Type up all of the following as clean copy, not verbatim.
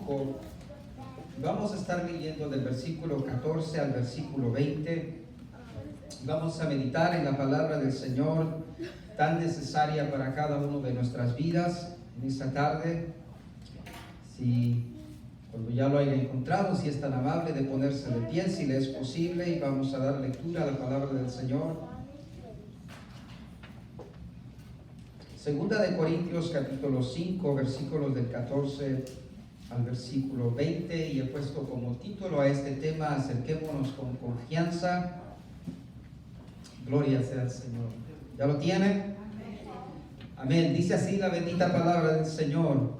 5. Vamos a estar leyendo del versículo 14 al versículo 20. Vamos a meditar en la palabra del Señor, tan necesaria para cada uno de nuestras vidas en esta tarde. Si cuando ya lo haya encontrado, si es tan amable de ponerse de pie, si le es posible, y vamos a dar lectura a la palabra del Señor. Segunda de Corintios capítulo 5, versículos del 14 al versículo 20, y he puesto como título a este tema: acerquémonos con confianza. Gloria sea al Señor. ¿Ya lo tienen? Amén. Dice así la bendita palabra del Señor.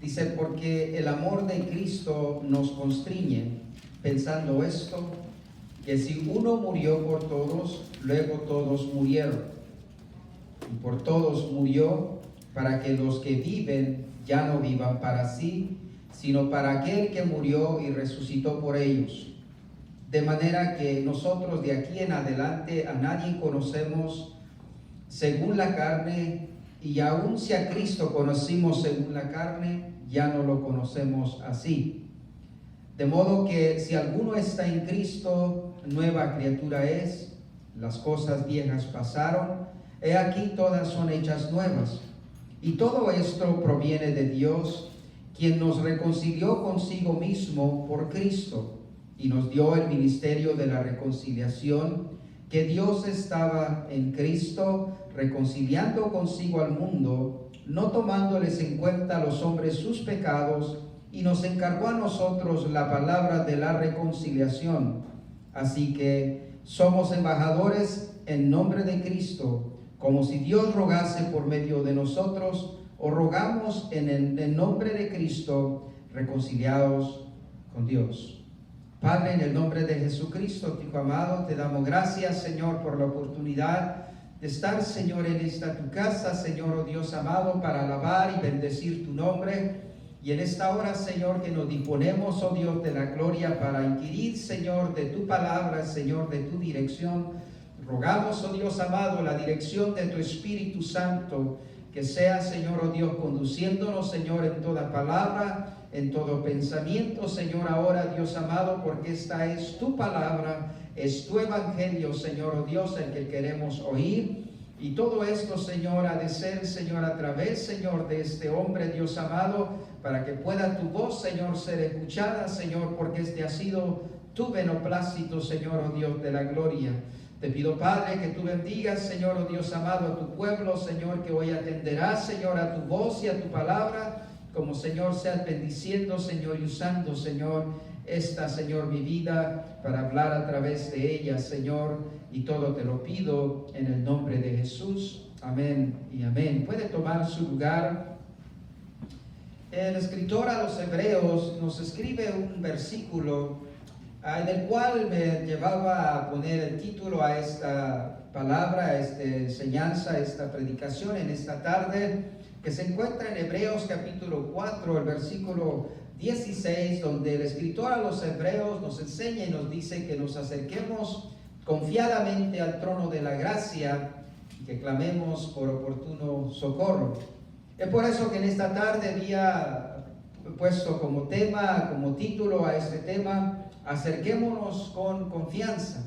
Dice: porque el amor de Cristo nos constriñe, pensando esto, que si uno murió por todos, luego todos murieron. Y por todos murió, para que los que viven ya no vivan para sí, sino para aquel que murió y resucitó por ellos. De manera que nosotros de aquí en adelante a nadie conocemos según la carne, y aun si a Cristo conocimos según la carne, ya no lo conocemos así. De modo que si alguno está en Cristo, nueva criatura es, las cosas viejas pasaron, he aquí todas son hechas nuevas. Y todo esto proviene de Dios, quien nos reconcilió consigo mismo por Cristo, y nos dio el ministerio de la reconciliación, que Dios estaba en Cristo, reconciliando consigo al mundo, no tomándoles en cuenta a los hombres sus pecados, y nos encargó a nosotros la palabra de la reconciliación. Así que somos embajadores en nombre de Cristo, como si Dios rogase por medio de nosotros, o rogamos en el nombre de Cristo, reconciliados con Dios. Padre, en el nombre de Jesucristo, Hijo amado, te damos gracias, Señor, por la oportunidad de estar, Señor, en esta tu casa, Señor, oh Dios amado, para alabar y bendecir tu nombre. Y en esta hora, Señor, que nos disponemos, oh Dios de la gloria, para inquirir, Señor, de tu palabra, Señor, de tu dirección. Rogamos, oh Dios amado, la dirección de tu Espíritu Santo, que sea, Señor, oh Dios, conduciéndonos, Señor, en toda palabra, en todo pensamiento, Señor, ahora, Dios amado, porque esta es tu palabra, es tu evangelio, Señor, oh Dios, el que queremos oír. Y todo esto, Señor, ha de ser, Señor, a través, Señor, de este hombre, Dios amado, para que pueda tu voz, Señor, ser escuchada, Señor, porque este ha sido tu beneplácito, Señor, oh Dios de la gloria. Te pido, Padre, que tú bendigas, Señor, oh Dios amado, a tu pueblo, Señor, que hoy atenderá, Señor, a tu voz y a tu palabra, como, Señor, seas bendiciendo, Señor, y usando, Señor, esta, Señor, mi vida, para hablar a través de ella, Señor, y todo te lo pido en el nombre de Jesús. Amén y amén. Puede tomar su lugar. El escritor a los Hebreos nos escribe un versículo en el cual me llevaba a poner el título a esta palabra, a esta enseñanza, a esta predicación en esta tarde, que se encuentra en Hebreos capítulo 4, el versículo 16, donde el escritor a los Hebreos nos enseña y nos dice que nos acerquemos confiadamente al trono de la gracia y que clamemos por oportuno socorro. Es por eso que en esta tarde había puesto como tema, como título a este tema: acerquémonos con confianza.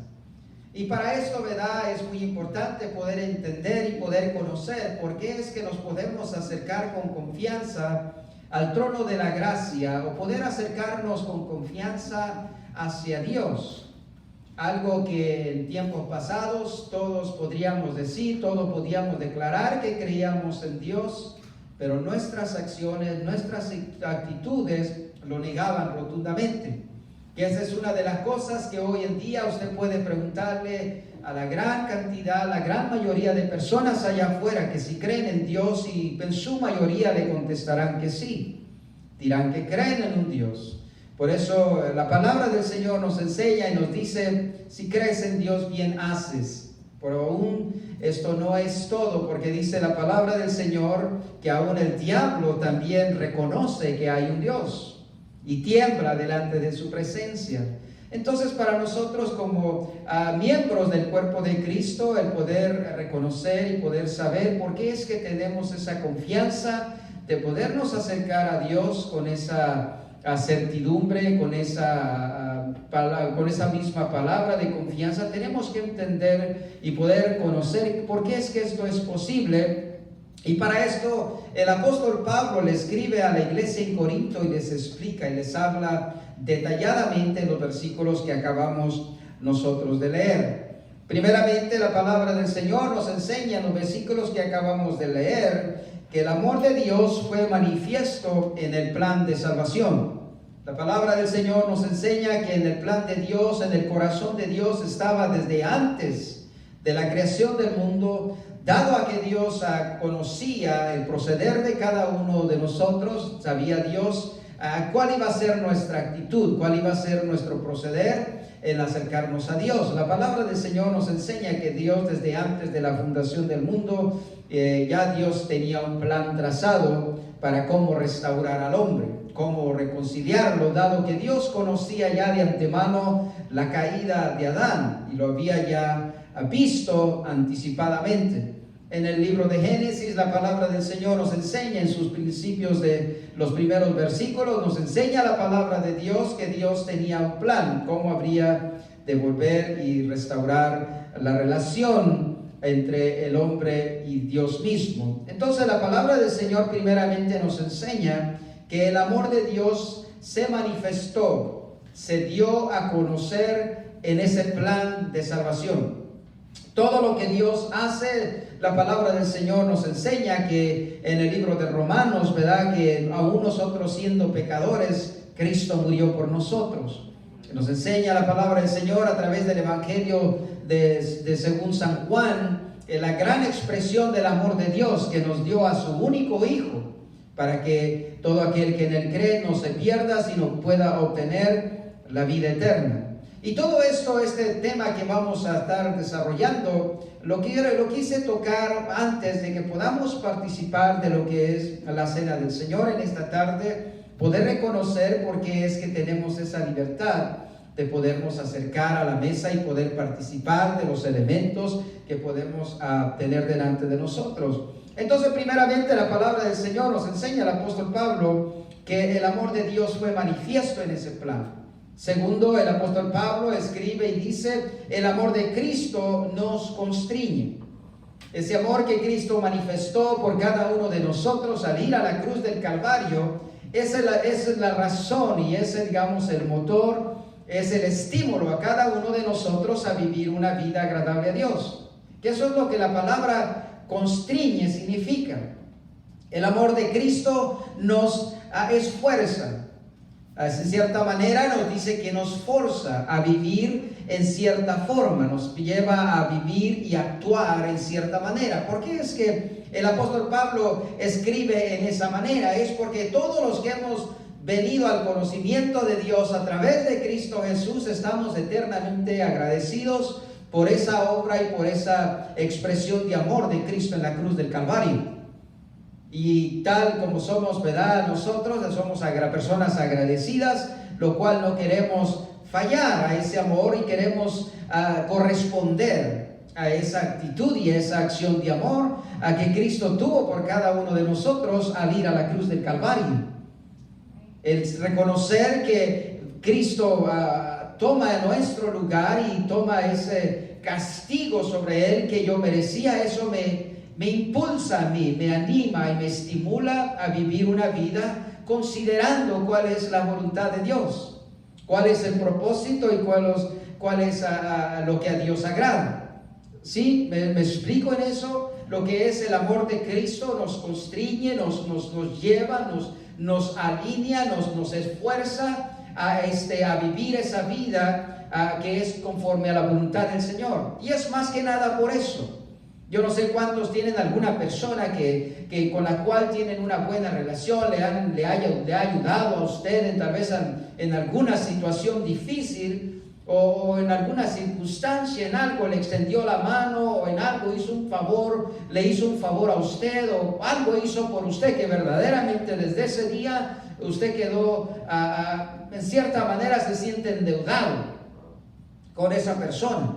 Y para esto, ¿verdad?, es muy importante poder entender y poder conocer por qué es que nos podemos acercar con confianza al trono de la gracia, o poder acercarnos con confianza hacia Dios. Algo que en tiempos pasados todos podríamos decir, todos podíamos declarar que creíamos en Dios, pero nuestras acciones, nuestras actitudes lo negaban rotundamente. Y esa es una de las cosas que hoy en día usted puede preguntarle a la gran cantidad, la gran mayoría de personas allá afuera, que si creen en Dios, y en su mayoría le contestarán que sí. Dirán que creen en un Dios. Por eso la palabra del Señor nos enseña y nos dice: si crees en Dios, bien haces. Pero aún esto no es todo, porque dice la palabra del Señor que aún el diablo también reconoce que hay un Dios y tiembla delante de su presencia. Entonces, para nosotros como miembros del cuerpo de Cristo, el poder reconocer y poder saber por qué es que tenemos esa confianza de podernos acercar a Dios con esa certidumbre, con esa misma palabra de confianza, tenemos que entender y poder conocer por qué es que esto es posible. Y para esto el apóstol Pablo le escribe a la iglesia en Corinto y les explica y les habla detalladamente en los versículos que acabamos nosotros de leer. Primeramente, la palabra del Señor nos enseña en los versículos que acabamos de leer que el amor de Dios fue manifiesto en el plan de salvación. La palabra del Señor nos enseña que en el plan de Dios, en el corazón de Dios, estaba desde antes de la creación del mundo, dado a que Dios conocía el proceder de cada uno de nosotros, sabía Dios cuál iba a ser nuestra actitud, cuál iba a ser nuestro proceder en acercarnos a Dios. La palabra del Señor nos enseña que Dios, desde antes de la fundación del mundo, ya Dios tenía un plan trazado para cómo restaurar al hombre, cómo reconciliarlo, dado que Dios conocía ya de antemano la caída de Adán y lo había ya visto anticipadamente. En el libro de Génesis, la palabra del Señor nos enseña en sus principios de los primeros versículos, nos enseña la palabra de Dios que Dios tenía un plan, cómo habría de volver y restaurar la relación entre el hombre y Dios mismo. Entonces la palabra del Señor primeramente nos enseña que el amor de Dios se manifestó, se dio a conocer en ese plan de salvación. Todo lo que Dios hace, la palabra del Señor nos enseña que en el libro de Romanos, ¿verdad? Que aún nosotros siendo pecadores, Cristo murió por nosotros. Nos enseña la palabra del Señor a través del Evangelio de según San Juan, la gran expresión del amor de Dios que nos dio a su único Hijo, para que todo aquel que en él cree no se pierda, sino pueda obtener la vida eterna. Y todo esto, este tema que vamos a estar desarrollando, lo quise tocar antes de que podamos participar de lo que es la cena del Señor en esta tarde, poder reconocer por qué es que tenemos esa libertad de podernos acercar a la mesa y poder participar de los elementos que podemos tener delante de nosotros. Entonces, primeramente, la palabra del Señor nos enseña, el apóstol Pablo, que el amor de Dios fue manifiesto en ese plan. Segundo, el apóstol Pablo escribe y dice, el amor de Cristo nos constriñe. Ese amor que Cristo manifestó por cada uno de nosotros al ir a la cruz del Calvario, esa es la razón y ese, digamos, el motor, es el estímulo a cada uno de nosotros a vivir una vida agradable a Dios. Que eso es lo que la palabra constriñe significa. El amor de Cristo nos esfuerza. En cierta manera nos dice que nos forza a vivir en cierta forma, nos lleva a vivir y actuar en cierta manera. ¿Por qué es que el apóstol Pablo escribe en esa manera? Es porque todos los que hemos venido al conocimiento de Dios a través de Cristo Jesús estamos eternamente agradecidos por esa obra y por esa expresión de amor de Cristo en la cruz del Calvario. Y tal como somos, ¿verdad? Nosotros somos personas agradecidas, lo cual no queremos fallar a ese amor y queremos corresponder a esa actitud y a esa acción de amor a que Cristo tuvo por cada uno de nosotros al ir a la cruz del Calvario. El reconocer que Cristo toma nuestro lugar y toma ese castigo sobre él que yo merecía, eso me impulsa a mí, me anima y me estimula a vivir una vida considerando cuál es la voluntad de Dios, cuál es el propósito y cuál es lo que a Dios agrada. ¿Sí? ¿Me explico en eso? Lo que es el amor de Cristo nos constriñe, nos lleva, nos alinea, nos esfuerza a vivir esa vida que es conforme a la voluntad del Señor. Y es más que nada por eso. Yo no sé cuántos tienen alguna persona que con la cual tienen una buena relación, le ha ayudado a ustedes tal vez en alguna situación difícil o en alguna circunstancia, en algo le extendió la mano o en algo hizo un favor, le hizo un favor a usted o algo hizo por usted que verdaderamente desde ese día usted quedó, en cierta manera se siente endeudado con esa persona.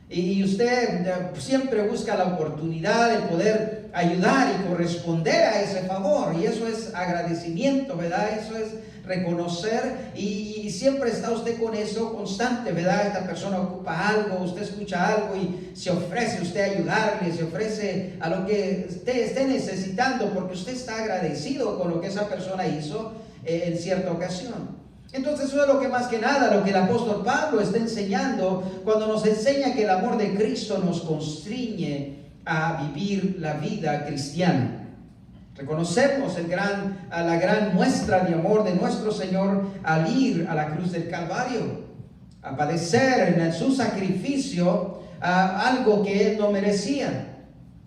Y usted siempre busca la oportunidad de poder ayudar y corresponder a ese favor. Y eso es agradecimiento, ¿verdad? Eso es reconocer, y siempre está usted con eso constante, ¿verdad? Esta persona ocupa algo, usted escucha algo y se ofrece usted a ayudarle, se ofrece a lo que usted esté necesitando, porque usted está agradecido con lo que esa persona hizo en cierta ocasión. Entonces eso es lo que más que nada, lo que el apóstol Pablo está enseñando cuando nos enseña que el amor de Cristo nos constriñe a vivir la vida cristiana. Reconocemos la gran muestra de amor de nuestro Señor al ir a la cruz del Calvario, a padecer en su sacrificio algo que Él no merecía,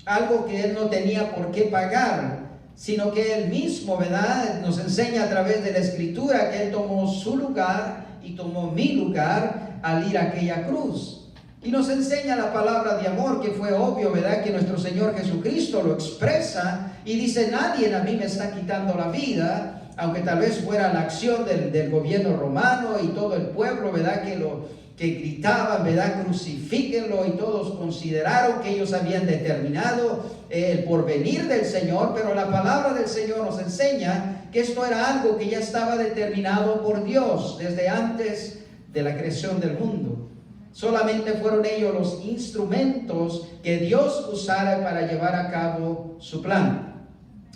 algo que Él no tenía por qué pagar, sino que Él mismo, ¿verdad?, nos enseña a través de la Escritura que Él tomó su lugar y tomó mi lugar al ir a aquella cruz. Y nos enseña la palabra de amor, que fue obvio, ¿verdad?, que nuestro Señor Jesucristo lo expresa y dice: nadie a mí me está quitando la vida, aunque tal vez fuera la acción del gobierno romano y todo el pueblo, ¿verdad?, que gritaban, ¿verdad?, crucifíquenlo, y todos consideraron que ellos habían determinado el porvenir del Señor. Pero la palabra del Señor nos enseña que esto era algo que ya estaba determinado por Dios desde antes de la creación del mundo. Solamente fueron ellos los instrumentos que Dios usara para llevar a cabo su plan.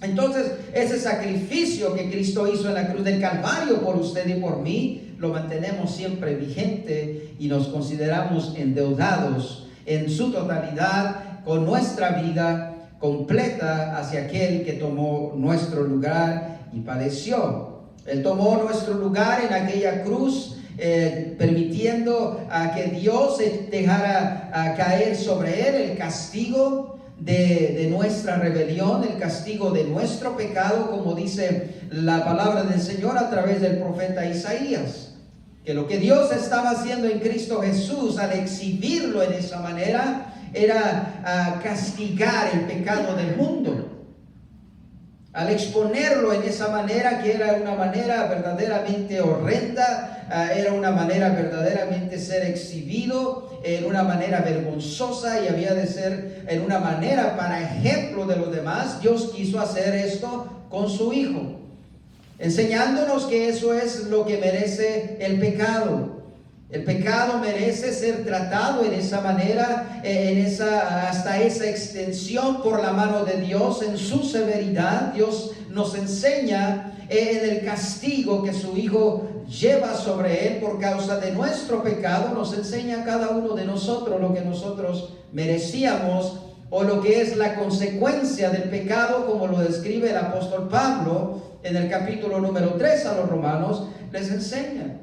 Entonces, ese sacrificio que Cristo hizo en la cruz del Calvario por usted y por mí, lo mantenemos siempre vigente y nos consideramos endeudados en su totalidad con nuestra vida completa hacia aquel que tomó nuestro lugar y padeció. Él tomó nuestro lugar en aquella cruz, permitiendo que Dios dejara caer sobre Él el castigo de nuestra rebelión, el castigo de nuestro pecado, como dice la palabra del Señor a través del profeta Isaías, que lo que Dios estaba haciendo en Cristo Jesús al exhibirlo en esa manera era castigar el pecado del mundo. Al exponerlo en esa manera, que era una manera verdaderamente horrenda, era una manera verdaderamente ser exhibido, en una manera vergonzosa, y había de ser en una manera para ejemplo de los demás, Dios quiso hacer esto con su Hijo, enseñándonos que eso es lo que merece el pecado. El pecado merece ser tratado en esa manera, hasta esa extensión por la mano de Dios en su severidad. Dios nos enseña en el castigo que su Hijo lleva sobre Él por causa de nuestro pecado. Nos enseña a cada uno de nosotros lo que nosotros merecíamos, o lo que es la consecuencia del pecado, como lo describe el apóstol Pablo en el capítulo número 3 a los romanos. Les enseña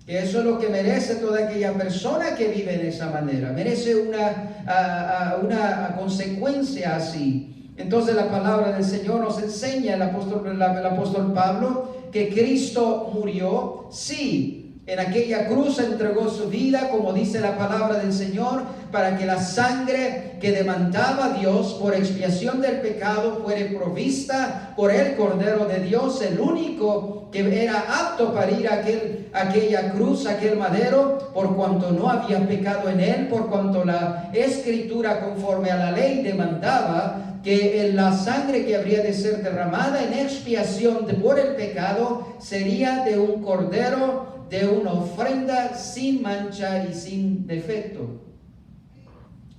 que eso es lo que merece toda aquella persona que vive en esa manera. Merece una consecuencia así. Entonces la palabra del Señor nos enseña, el apóstol Pablo, que Cristo murió, sí, en aquella cruz entregó su vida, como dice la palabra del Señor, para que la sangre que demandaba Dios por expiación del pecado fuera provista por el Cordero de Dios, el único que era apto para ir a aquella cruz, aquel madero, por cuanto no había pecado en él, por cuanto la Escritura conforme a la ley demandaba que la sangre que habría de ser derramada en expiación por el pecado sería de un cordero, de una ofrenda sin mancha y sin defecto.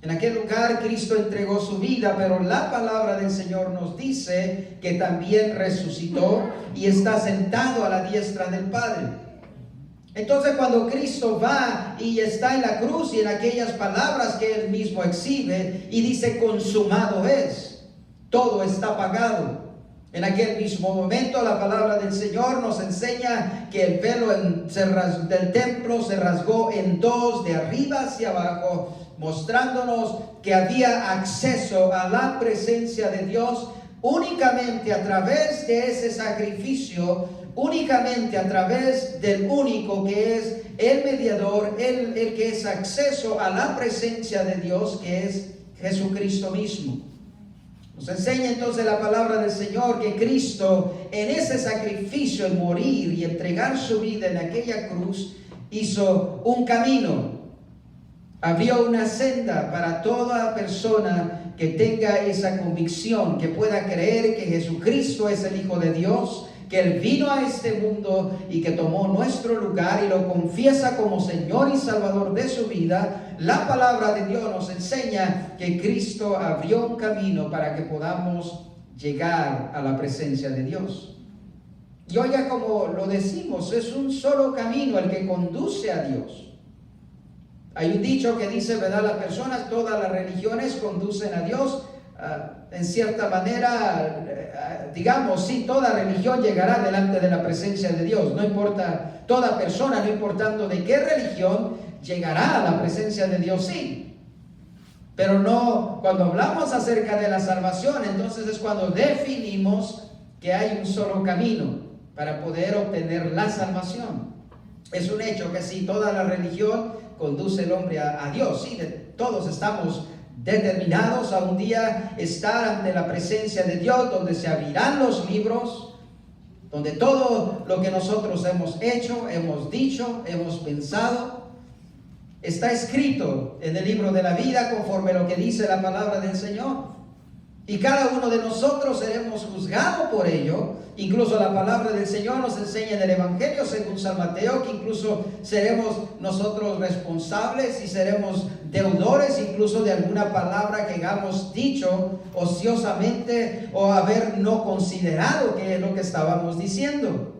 En aquel lugar Cristo entregó su vida, pero la palabra del Señor nos dice que también resucitó y está sentado a la diestra del Padre. Entonces, cuando Cristo va y está en la cruz, y en aquellas palabras que Él mismo exhibe y dice: consumado es, todo está pagado. En aquel mismo momento la palabra del Señor nos enseña que el velo del templo se rasgó en dos, de arriba hacia abajo, mostrándonos que había acceso a la presencia de Dios únicamente a través de ese sacrificio, únicamente a través del único que es el mediador, el que es acceso a la presencia de Dios, que es Jesucristo mismo. Nos enseña entonces la palabra del Señor que Cristo, en ese sacrificio, en morir y entregar su vida en aquella cruz, hizo un camino, abrió una senda para toda persona que tenga esa convicción, que pueda creer que Jesucristo es el Hijo de Dios, que Él vino a este mundo y que tomó nuestro lugar y lo confiesa como Señor y Salvador de su vida, la palabra de Dios nos enseña que Cristo abrió un camino para que podamos llegar a la presencia de Dios. Y oiga, como lo decimos, es un solo camino el que conduce a Dios. Hay un dicho que dice, ¿verdad? Las personas, todas las religiones conducen a Dios. En cierta manera, digamos, sí, toda religión llegará delante de la presencia de Dios. No importa, toda persona, no importando de qué religión, llegará a la presencia de Dios, sí. Pero no, cuando hablamos acerca de la salvación, entonces es cuando definimos que hay un solo camino para poder obtener la salvación. Es un hecho que sí, toda la religión conduce el hombre a Dios. Sí, todos estamos determinados a un día estar ante la presencia de Dios, donde se abrirán los libros, donde todo lo que nosotros hemos hecho, hemos dicho, hemos pensado, está escrito en el libro de la vida conforme lo que dice la palabra del Señor. Y cada uno de nosotros seremos juzgados por ello. Incluso la palabra del Señor nos enseña en el Evangelio según San Mateo que incluso seremos nosotros responsables y seremos deudores incluso de alguna palabra que hayamos dicho ociosamente o haber no considerado que es lo que estábamos diciendo.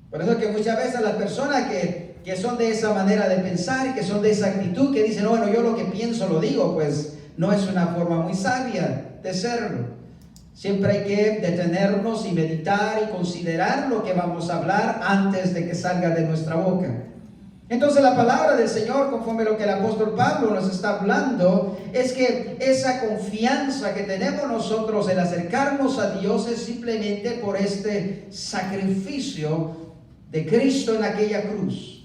Por eso que muchas veces las personas que son de esa manera de pensar y que son de esa actitud que dicen, bueno, yo lo que pienso lo digo, pues no es una forma muy sabia de serlo. Siempre hay que detenernos y meditar y considerar lo que vamos a hablar antes de que salga de nuestra boca. Entonces la palabra del Señor, conforme lo que el apóstol Pablo nos está hablando, es que esa confianza que tenemos nosotros en acercarnos a Dios es simplemente por este sacrificio de Cristo en aquella cruz.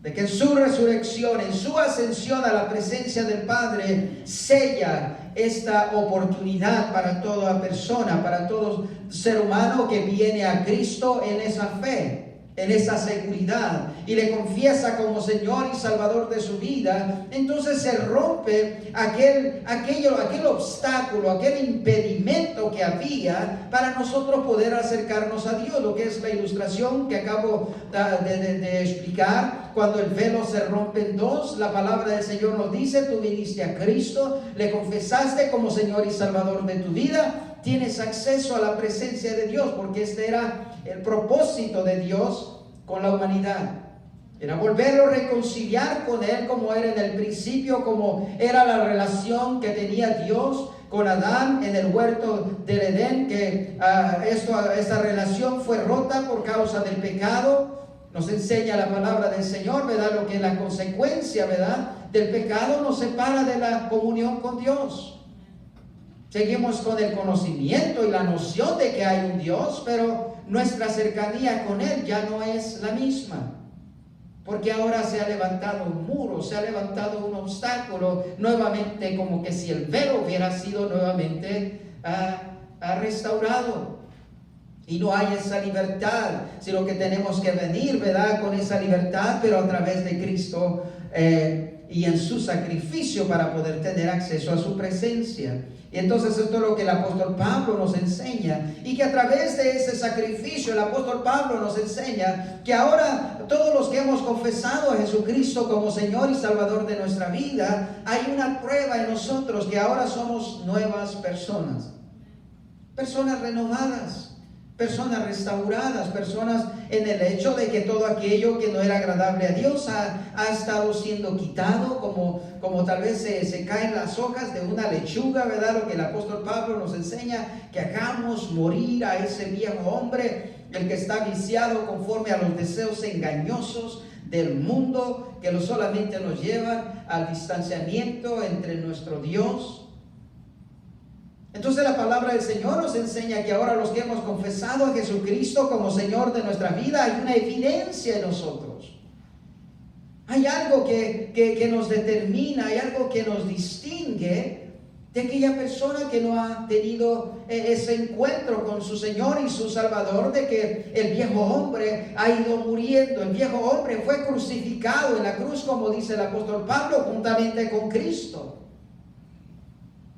De que en su resurrección, en su ascensión a la presencia del Padre, sella esta oportunidad para toda persona, para todo ser humano que viene a Cristo en esa fe, en esa seguridad y le confiesa como Señor y Salvador de su vida. Entonces se rompe aquel obstáculo, aquel impedimento que había para nosotros poder acercarnos a Dios, lo que es la ilustración que acabo de explicar. Cuando el velo se rompe en dos, la palabra del Señor nos dice, tú viniste a Cristo, le confesaste como Señor y Salvador de tu vida, tienes acceso a la presencia de Dios, porque este era el propósito de Dios con la humanidad. Era volverlo a reconciliar con Él como era en el principio, como era la relación que tenía Dios con Adán en el huerto del Edén, que esta relación fue rota por causa del pecado. Nos enseña la palabra del Señor, ¿verdad? Lo que es la consecuencia, ¿verdad? Del pecado nos separa de la comunión con Dios. Seguimos con el conocimiento y la noción de que hay un Dios, pero nuestra cercanía con Él ya no es la misma. Porque ahora se ha levantado un muro, se ha levantado un obstáculo, nuevamente como que si el velo hubiera sido nuevamente restaurado. Y no hay esa libertad, sino que tenemos que venir, ¿verdad? Con esa libertad, pero a través de Cristo y en su sacrificio para poder tener acceso a su presencia. Y entonces esto es lo que el apóstol Pablo nos enseña, y que a través de ese sacrificio el apóstol Pablo nos enseña que ahora todos los que hemos confesado a Jesucristo como Señor y Salvador de nuestra vida, hay una prueba en nosotros que ahora somos nuevas personas, personas renovadas, personas restauradas, personas en el hecho de que todo aquello que no era agradable a Dios ha estado siendo quitado, como tal vez se caen las hojas de una lechuga, ¿verdad? Lo que el apóstol Pablo nos enseña, que hagamos morir a ese viejo hombre, el que está viciado conforme a los deseos engañosos del mundo, que solamente nos llevan al distanciamiento entre nuestro Dios. Entonces la palabra del Señor nos enseña que ahora los que hemos confesado a Jesucristo como Señor de nuestra vida, hay una evidencia en nosotros. Hay algo que nos determina, hay algo que nos distingue de aquella persona que no ha tenido ese encuentro con su Señor y su Salvador, de que el viejo hombre ha ido muriendo. El viejo hombre fue crucificado en la cruz, como dice el apóstol Pablo, juntamente con Cristo.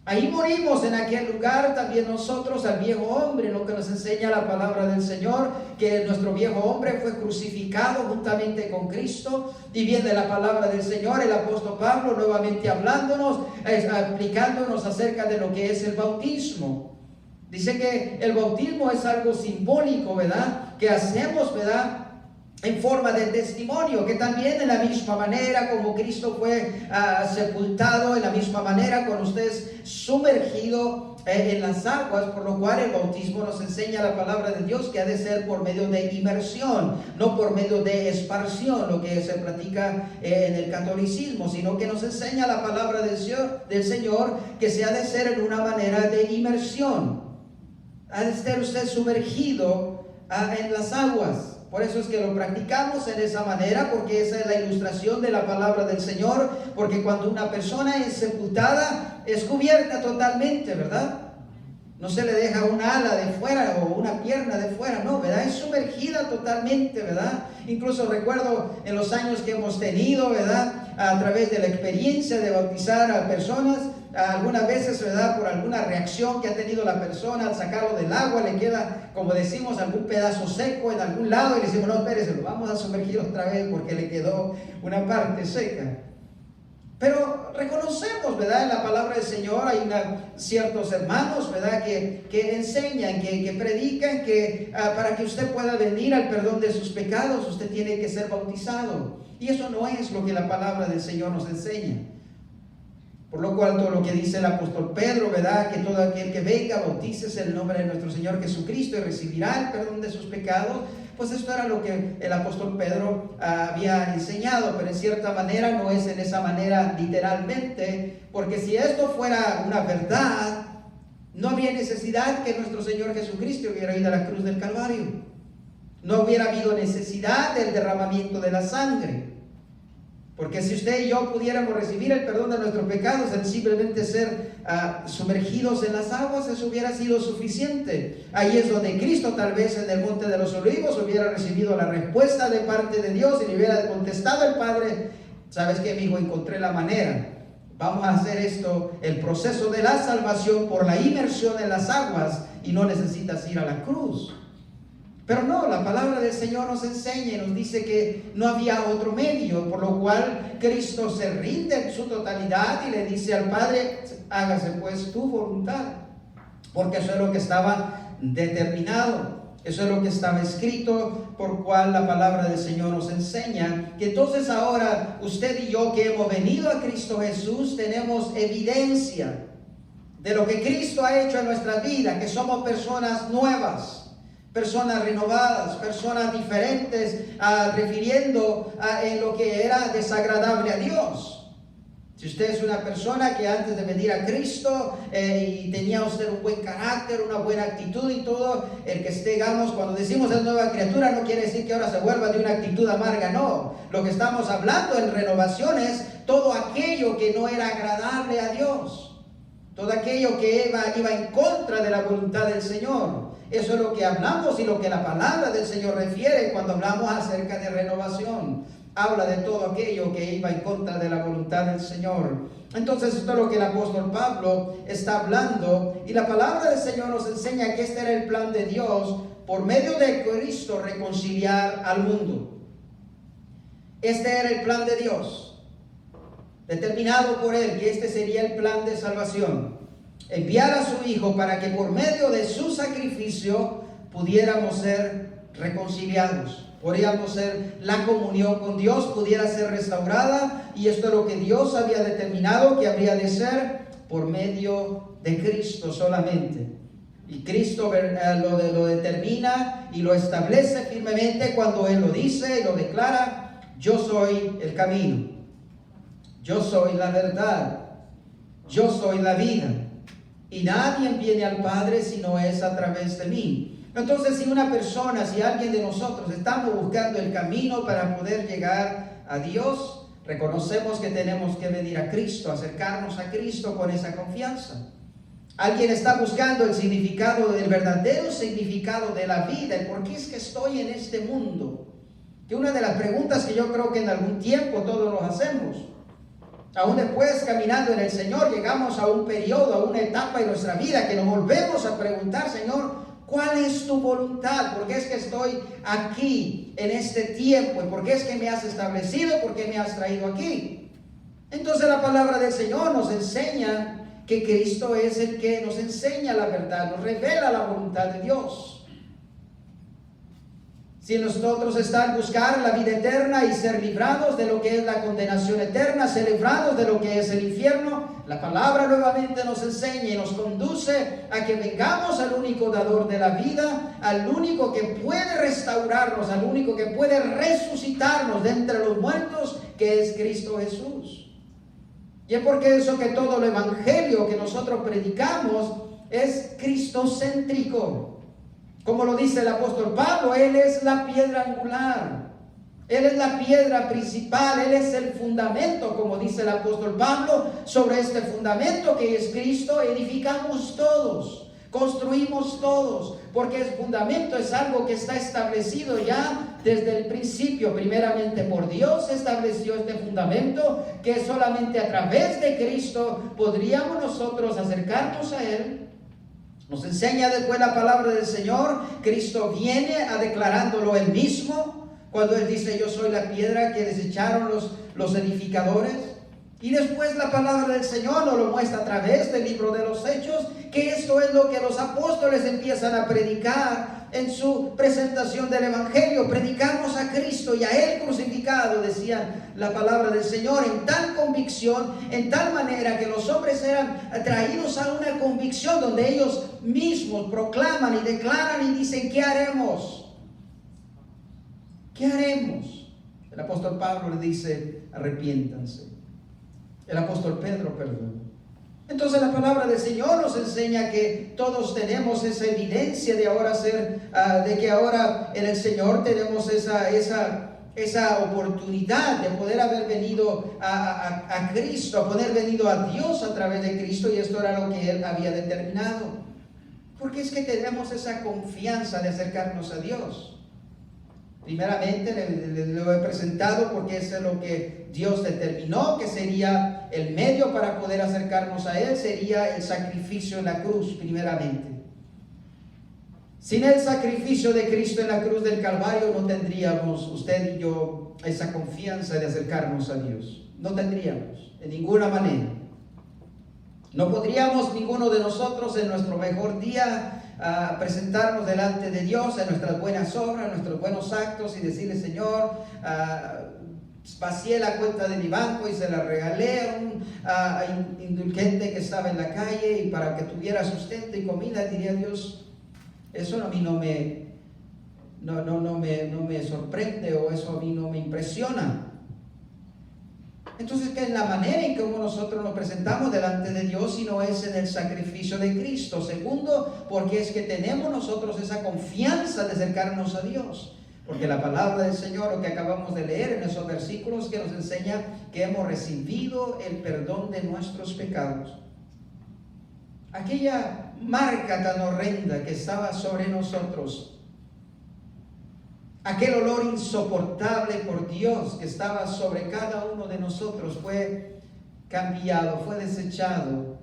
Ahí morimos en aquel lugar también nosotros al viejo hombre, lo que nos enseña la palabra del Señor, que nuestro viejo hombre fue crucificado juntamente con Cristo. Y viene la palabra del Señor, el apóstol Pablo nuevamente hablándonos, explicándonos acerca de lo que es el bautismo. Dice que el bautismo es algo simbólico, ¿verdad? Que hacemos, ¿verdad?, en forma de testimonio, que también en la misma manera como Cristo fue sepultado, en la misma manera con ustedes sumergido en las aguas, por lo cual el bautismo nos enseña la palabra de Dios que ha de ser por medio de inmersión, no por medio de esparción, lo que se practica en el catolicismo, sino que nos enseña la palabra del Señor que se ha de ser en una manera de inmersión. Ha de estar usted sumergido en las aguas. Por eso es que lo practicamos en esa manera, porque esa es la ilustración de la palabra del Señor, porque cuando una persona es sepultada, es cubierta totalmente, ¿verdad? No se le deja una ala de fuera o una pierna de fuera, no, ¿verdad? Es sumergida totalmente, ¿verdad? Incluso recuerdo en los años que hemos tenido, ¿verdad?, a través de la experiencia de bautizar a personas, algunas veces, ¿verdad?, por alguna reacción que ha tenido la persona al sacarlo del agua, le queda, como decimos, algún pedazo seco en algún lado y le decimos, no, espérese, lo vamos a sumergir otra vez porque le quedó una parte seca. Pero reconocemos, ¿verdad?, en la palabra del Señor hay ciertos hermanos, ¿verdad?, que enseñan, que predican que para que usted pueda venir al perdón de sus pecados, usted tiene que ser bautizado. Y eso no es lo que la palabra del Señor nos enseña. Por lo cual todo lo que dice el apóstol Pedro, ¿verdad?, que todo aquel que venga, bautícese en el nombre de nuestro Señor Jesucristo y recibirá el perdón de sus pecados. Pues esto era lo que el apóstol Pedro había enseñado, pero en cierta manera no es en esa manera literalmente, porque si esto fuera una verdad, no había necesidad que nuestro Señor Jesucristo hubiera ido a la cruz del Calvario. No hubiera habido necesidad del derramamiento de la sangre. Porque si usted y yo pudiéramos recibir el perdón de nuestros pecados, el simplemente ser sumergidos en las aguas, eso hubiera sido suficiente. Ahí es donde Cristo, tal vez en el Monte de los Olivos, hubiera recibido la respuesta de parte de Dios y le hubiera contestado al Padre: ¿sabes qué, mi hijo? Encontré la manera. Vamos a hacer esto, el proceso de la salvación por la inmersión en las aguas, y no necesitas ir a la cruz. Pero no, la palabra del Señor nos enseña y nos dice que no había otro medio, por lo cual Cristo se rinde en su totalidad y le dice al Padre: hágase pues tu voluntad, porque eso es lo que estaba determinado, eso es lo que estaba escrito, por cual la palabra del Señor nos enseña que entonces ahora usted y yo que hemos venido a Cristo Jesús tenemos evidencia de lo que Cristo ha hecho en nuestra vida, que somos personas nuevas, personas renovadas, personas diferentes, refiriendo en lo que era desagradable a Dios. Si usted es una persona que antes de venir a Cristo y tenía usted un buen carácter, una buena actitud y todo, el que esté, digamos, cuando decimos es nueva criatura, no quiere decir que ahora se vuelva de una actitud amarga, no. Lo que estamos hablando en renovación es todo aquello que no era agradable a Dios, todo aquello que iba en contra de la voluntad del Señor. Eso es lo que hablamos y lo que la palabra del Señor refiere cuando hablamos acerca de renovación. Habla de todo aquello que iba en contra de la voluntad del Señor. Entonces esto es lo que el apóstol Pablo está hablando. Y la palabra del Señor nos enseña que este era el plan de Dios, por medio de Cristo reconciliar al mundo. Este era el plan de Dios, determinado por Él, que este sería el plan de salvación. Enviar a su Hijo para que por medio de su sacrificio pudiéramos ser reconciliados, podríamos ser, la comunión con Dios pudiera ser restaurada, y esto es lo que Dios había determinado que habría de ser por medio de Cristo solamente. Y Cristo lo determina y lo establece firmemente cuando Él lo dice y lo declara: yo soy el camino, yo soy la verdad, yo soy la vida, y nadie viene al Padre si no es a través de mí. Entonces, si una persona, si alguien de nosotros estamos buscando el camino para poder llegar a Dios, reconocemos que tenemos que venir a Cristo, acercarnos a Cristo con esa confianza. Alguien está buscando el significado, el verdadero significado de la vida, el por qué es que estoy en este mundo. Que una de las preguntas que yo creo que en algún tiempo todos nos hacemos. Aún después, caminando en el Señor, llegamos a un periodo, a una etapa en nuestra vida que nos volvemos a preguntar: Señor, ¿cuál es tu voluntad? ¿Por qué es que estoy aquí en este tiempo? ¿Y por qué es que me has establecido? ¿Por qué me has traído aquí? Entonces la palabra del Señor nos enseña que Cristo es el que nos enseña la verdad, nos revela la voluntad de Dios. Si nosotros está en buscar la vida eterna y ser librados de lo que es la condenación eterna, ser librados de lo que es el infierno, la palabra nuevamente nos enseña y nos conduce a que vengamos al único dador de la vida, al único que puede restaurarnos, al único que puede resucitarnos de entre los muertos, que es Cristo Jesús. Y es porque eso que todo el evangelio que nosotros predicamos es cristocéntrico. Como lo dice el apóstol Pablo, Él es la piedra angular, Él es la piedra principal, Él es el fundamento, como dice el apóstol Pablo. Sobre este fundamento que es Cristo edificamos todos, construimos todos, porque el fundamento es algo que está establecido ya desde el principio. Primeramente por Dios se estableció este fundamento, que solamente a través de Cristo podríamos nosotros acercarnos a Él. Nos enseña después la palabra del Señor. Cristo viene a declarándolo Él mismo, cuando Él dice: yo soy la piedra que desecharon los edificadores. Y después la palabra del Señor nos lo muestra a través del libro de los Hechos, que esto es lo que los apóstoles empiezan a predicar en su presentación del Evangelio. Predicamos a Cristo y a Él crucificado, decían la palabra del Señor, en tal convicción, en tal manera que los hombres eran atraídos a una convicción donde ellos mismos proclaman y declaran y dicen: ¿qué haremos? ¿Qué haremos? El apóstol Pablo le dice: arrepiéntanse. El apóstol Pedro, perdón. Entonces la palabra del Señor nos enseña que todos tenemos esa evidencia de ahora de que ahora en el Señor tenemos esa oportunidad de poder haber venido a Cristo, a poder venido a Dios a través de Cristo, y esto era lo que Él había determinado. Porque es que tenemos esa confianza de acercarnos a Dios. Primeramente lo he presentado porque eso es lo que Dios determinó, que sería el medio para poder acercarnos a Él, sería el sacrificio en la cruz, primeramente. Sin el sacrificio de Cristo en la cruz del Calvario no tendríamos, usted y yo, esa confianza de acercarnos a Dios. No tendríamos, de ninguna manera. No podríamos ninguno de nosotros en nuestro mejor día presentarnos delante de Dios en nuestras buenas obras, en nuestros buenos actos, y decirle: Señor, vacié la cuenta de mi banco y se la regalé a un indulgente que estaba en la calle, y para que tuviera sustento y comida. Diría Dios: eso a mí no me sorprende, o eso a mí no me impresiona. Entonces, que en la manera en cómo nosotros nos presentamos delante de Dios, si no es en el sacrificio de Cristo. Segundo, porque es que tenemos nosotros esa confianza de acercarnos a Dios. Porque la palabra del Señor, lo que acabamos de leer en esos versículos, que nos enseña que hemos recibido el perdón de nuestros pecados. Aquella marca tan horrenda que estaba sobre nosotros, aquel olor insoportable por Dios que estaba sobre cada uno de nosotros, fue cambiado, fue desechado.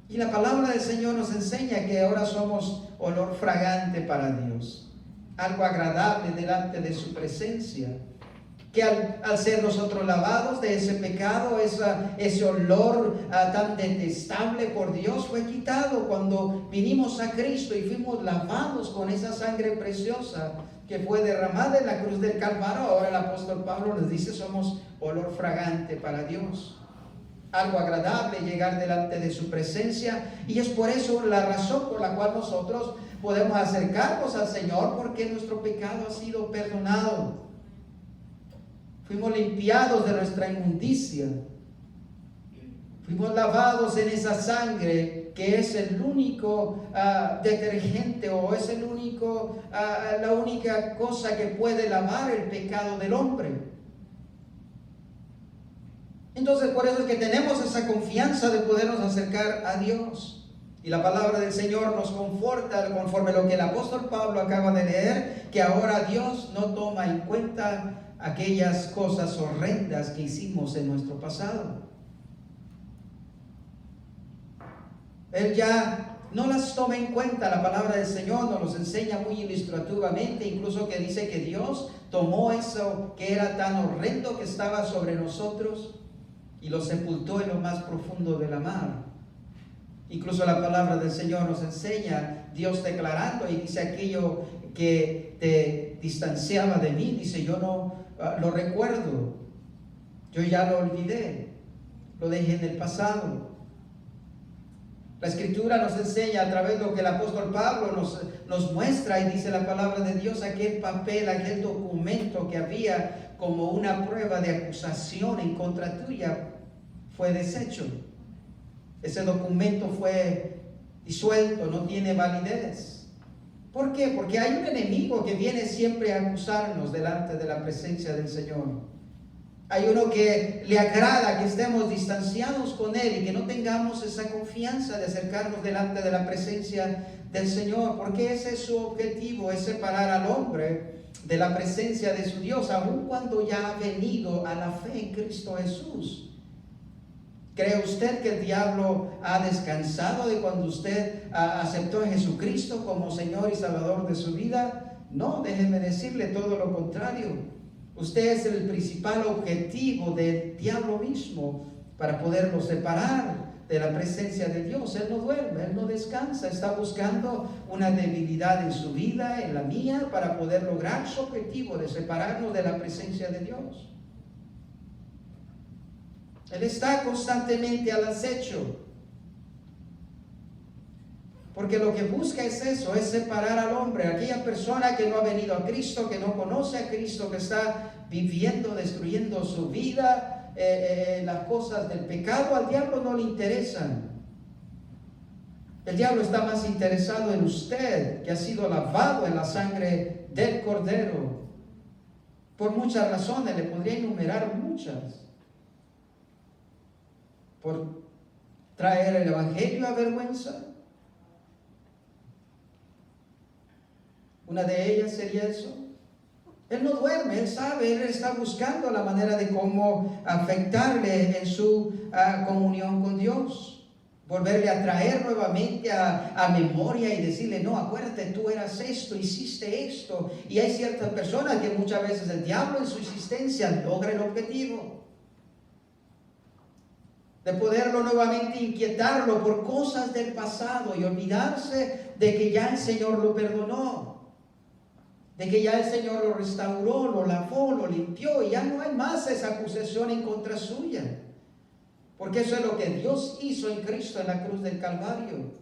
Y la palabra del Señor nos enseña que ahora somos olor fragante para Dios, algo agradable delante de su presencia. Que al ser nosotros lavados de ese pecado, ese olor tan detestable por Dios fue quitado cuando vinimos a Cristo y fuimos lavados con esa sangre preciosa que fue derramada en la cruz del Calvario. Ahora el apóstol Pablo nos dice: somos olor fragante para Dios, algo agradable llegar delante de su presencia. Y es por eso la razón por la cual nosotros podemos acercarnos al Señor, porque nuestro pecado ha sido perdonado. Fuimos limpiados de nuestra inmundicia. Fuimos lavados en esa sangre que es el único detergente, o es la única cosa que puede lavar el pecado del hombre. Entonces, por eso es que tenemos esa confianza de podernos acercar a Dios. Y la palabra del Señor nos conforta conforme a lo que el apóstol Pablo acaba de leer, que ahora Dios no toma en cuenta aquellas cosas horrendas que hicimos en nuestro pasado. Él ya no las toma en cuenta. La palabra del Señor nos los enseña muy ilustrativamente, incluso que dice que Dios tomó eso que era tan horrendo que estaba sobre nosotros y lo sepultó en lo más profundo de la mar. Incluso la palabra del Señor nos enseña, Dios declarando, y dice: aquello que te distanciaba de mí, dice, yo no lo recuerdo, yo ya lo olvidé, lo dejé en el pasado. La Escritura nos enseña a través de lo que el apóstol Pablo nos muestra, y dice la palabra de Dios, aquel papel, aquel documento que había como una prueba de acusación en contra tuya fue deshecho. Ese documento fue disuelto, no tiene validez. ¿Por qué? Porque hay un enemigo que viene siempre a acusarnos delante de la presencia del Señor. Hay uno que le agrada que estemos distanciados con Él y que no tengamos esa confianza de acercarnos delante de la presencia del Señor, porque ese es su objetivo, es separar al hombre de la presencia de su Dios, aun cuando ya ha venido a la fe en Cristo Jesús. ¿Cree usted que el diablo ha descansado de cuando usted aceptó a Jesucristo como Señor y Salvador de su vida? No, déjeme decirle todo lo contrario. Usted es el principal objetivo del diablo mismo para poderlo separar de la presencia de Dios. Él no duerme, Él no descansa, está buscando una debilidad en su vida, en la mía, para poder lograr su objetivo de separarnos de la presencia de Dios. Él está constantemente al acecho, porque lo que busca es eso, es separar al hombre, aquella persona que no ha venido a Cristo, que no conoce a Cristo, que está viviendo, destruyendo su vida, las cosas del pecado. Al diablo no le interesan. El diablo está más interesado en usted, que ha sido lavado en la sangre del Cordero, por muchas razones, le podría enumerar muchas. Por traer el evangelio a vergüenza. Una de ellas sería eso. Él no duerme, él sabe, él está buscando la manera de cómo afectarle en su comunión con Dios. Volverle a traer nuevamente a memoria y decirle: no, acuérdate, tú eras esto, hiciste esto. Y hay ciertas personas que muchas veces el diablo en su insistencia logra el objetivo de poderlo nuevamente inquietarlo por cosas del pasado y olvidarse de que ya el Señor lo perdonó, de que ya el Señor lo restauró, lo lavó, lo limpió, y ya no hay más esa acusación en contra suya, porque eso es lo que Dios hizo en Cristo en la cruz del Calvario.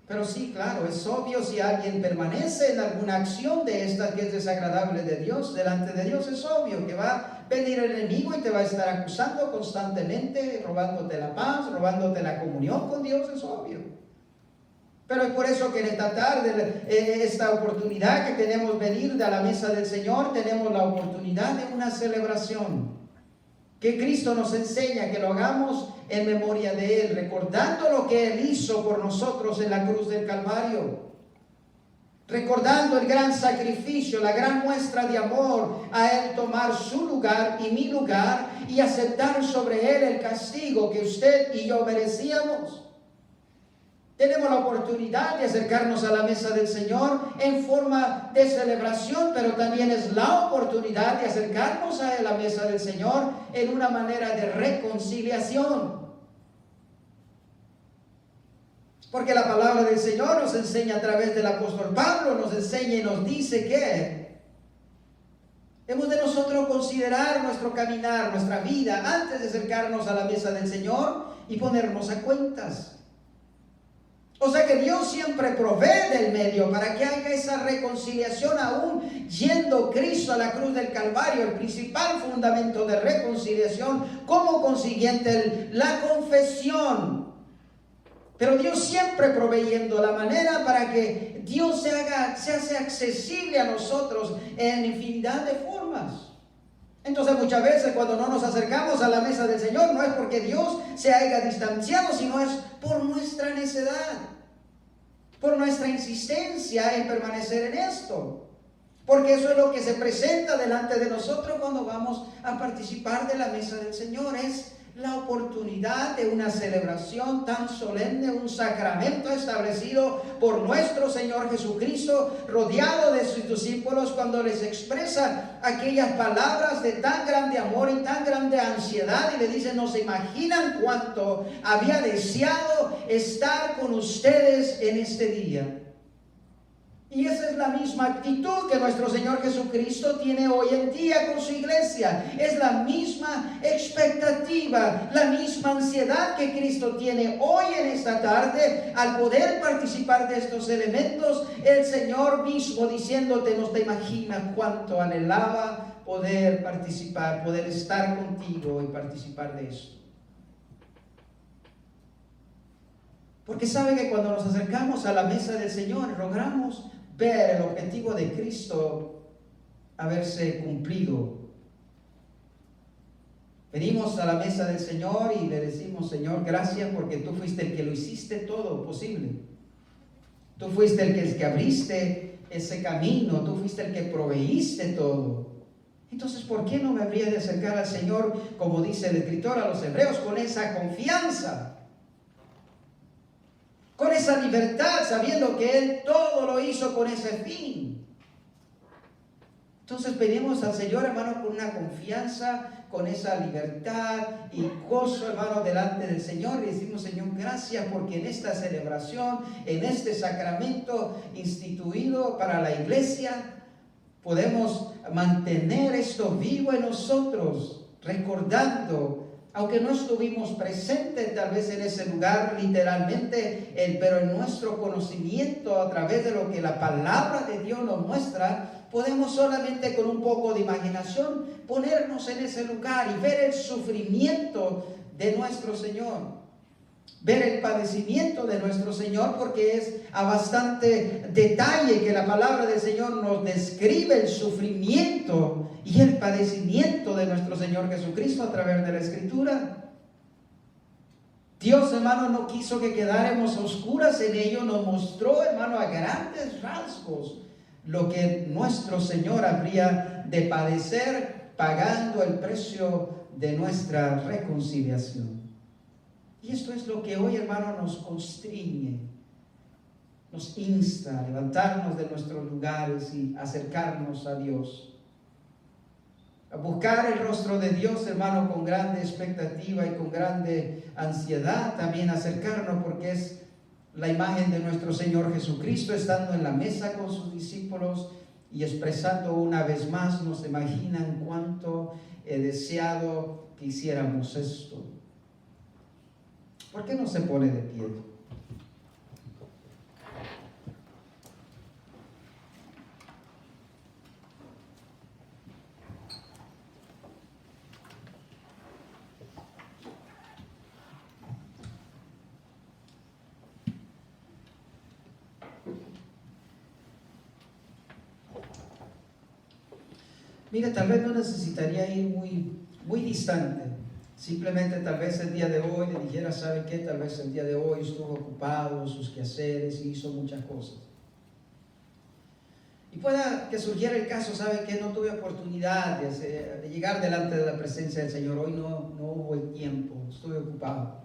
Pero sí, claro, es obvio, si alguien permanece en alguna acción de estas que es desagradable de Dios, delante de Dios, es obvio que va a venir el enemigo y te va a estar acusando constantemente, robándote la paz, robándote la comunión con Dios, es obvio. Pero es por eso que en esta tarde, esta oportunidad que tenemos venir a la mesa del Señor, tenemos la oportunidad de una celebración. Que Cristo nos enseña que lo hagamos en memoria de Él, recordando lo que Él hizo por nosotros en la cruz del Calvario. Recordando el gran sacrificio, la gran muestra de amor a Él tomar su lugar y mi lugar y aceptar sobre Él el castigo que usted y yo merecíamos. Tenemos la oportunidad de acercarnos a la mesa del Señor en forma de celebración, pero también es la oportunidad de acercarnos a la mesa del Señor en una manera de reconciliación. Porque la palabra del Señor nos enseña a través del apóstol Pablo, nos enseña y nos dice que hemos de nosotros considerar nuestro caminar, nuestra vida, antes de acercarnos a la mesa del Señor y ponernos a cuentas. O sea que Dios siempre provee del medio para que haya esa reconciliación, aún yendo Cristo a la cruz del Calvario, el principal fundamento de reconciliación, como consiguiente la confesión. Pero Dios siempre proveyendo la manera para que Dios se hace accesible a nosotros en infinidad de formas. Entonces muchas veces cuando no nos acercamos a la mesa del Señor, no es porque Dios se haya distanciado, sino es por nuestra necedad, por nuestra insistencia en permanecer en esto. Porque eso es lo que se presenta delante de nosotros cuando vamos a participar de la mesa del Señor, es la oportunidad de una celebración tan solemne, un sacramento establecido por nuestro Señor Jesucristo, rodeado de sus discípulos, cuando les expresa aquellas palabras de tan grande amor y tan grande ansiedad, y le dice: no se imaginan cuánto había deseado estar con ustedes en este día. Y esa es la misma actitud que nuestro Señor Jesucristo tiene hoy en día con su iglesia. Es la misma expectativa, la misma ansiedad que Cristo tiene hoy en esta tarde al poder participar de estos elementos. El Señor mismo diciéndote: no te imaginas cuánto anhelaba poder participar, poder estar contigo y participar de esto. Porque sabe que cuando nos acercamos a la mesa del Señor, logramos ver el objetivo de Cristo haberse cumplido. Venimos a la mesa del Señor y le decimos: Señor, gracias porque tú fuiste el que lo hiciste todo posible. Tú fuiste el que abriste ese camino, tú fuiste el que proveíste todo. Entonces, ¿por qué no me habría de acercar al Señor, como dice el escritor a los hebreos, con esa confianza? Con esa libertad, sabiendo que Él todo lo hizo con ese fin. Entonces pedimos al Señor, hermano, con una confianza, con esa libertad y gozo, hermano, delante del Señor. Y decimos: Señor, gracias porque en esta celebración, en este sacramento instituido para la iglesia, podemos mantener esto vivo en nosotros, recordando, aunque no estuvimos presentes tal vez en ese lugar literalmente, pero en nuestro conocimiento a través de lo que la palabra de Dios nos muestra, podemos solamente con un poco de imaginación ponernos en ese lugar y ver el sufrimiento de nuestro Señor. Ver el padecimiento de nuestro Señor, porque es a bastante detalle que la palabra del Señor nos describe el sufrimiento y el padecimiento de nuestro Señor Jesucristo a través de la Escritura. Dios, hermano, no quiso que quedáramos oscuras en ello, nos mostró, hermano, a grandes rasgos lo que nuestro Señor habría de padecer, pagando el precio de nuestra reconciliación. Y esto es lo que hoy, hermano, nos constriñe, nos insta a levantarnos de nuestros lugares y acercarnos a Dios. A buscar el rostro de Dios, hermano, con grande expectativa y con grande ansiedad. También acercarnos porque es la imagen de nuestro Señor Jesucristo estando en la mesa con sus discípulos y expresando una vez más: no se imaginan cuánto he deseado que hiciéramos esto. ¿Por qué no se pone de pie? Mire, tal vez no necesitaría ir muy distante. Simplemente tal vez el día de hoy le dijera: ¿sabe qué? Tal vez el día de hoy estuvo ocupado en sus quehaceres y hizo muchas cosas. Y pueda que surgiera el caso: ¿sabe qué? No tuve oportunidad de llegar delante de la presencia del Señor. Hoy no hubo el tiempo, estuve ocupado.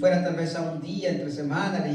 Fuera tal vez a un día, entre semana, le